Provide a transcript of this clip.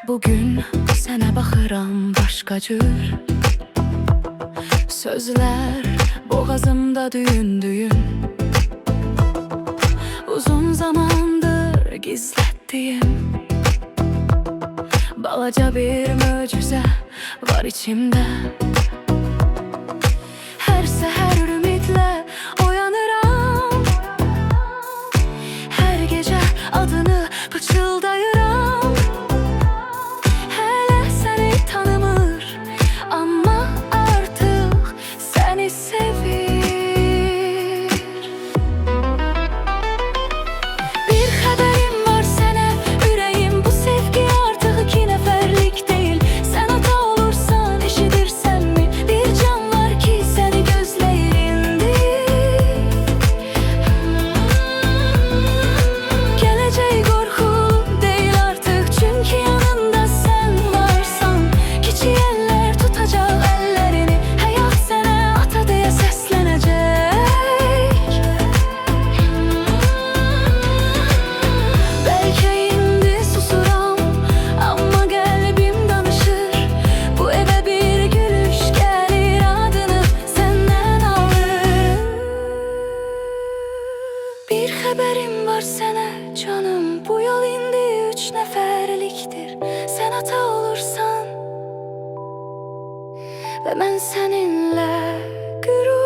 Bugün sənə baxıram başqa cür. Sözlər boğazımda düyün-düyün. Uzun zamandır gizlətdiyim balaca bir möcüzə var içimdə. Hər səhər ümidlə oyanıram, hər gecə adını pıçıldayıram. Hələ səni tanımır, amma artıq səni sevir. Bir xəbərim var sənə, ürəyim bu sevgi artıq iki nəfərlik deyil. Sən ata olursan, eşidirsənmi? Bir can var ki səni gözləyir indi. Gələcək qorxulu deyil artıq, çünki yanında sən varsan. Kiçik əllər tutacaq əllərini, həyat sənə ata deyə səslənəcək. Bəlkə indi susuram, amma qəlbim danışır. Bu evə bir gülüş gəlir, adını səndən alır. Bir xəbərim var sənə canım, bu yol indi üç nəfərlikdir. Sən ata olursan və mən səninlə qürur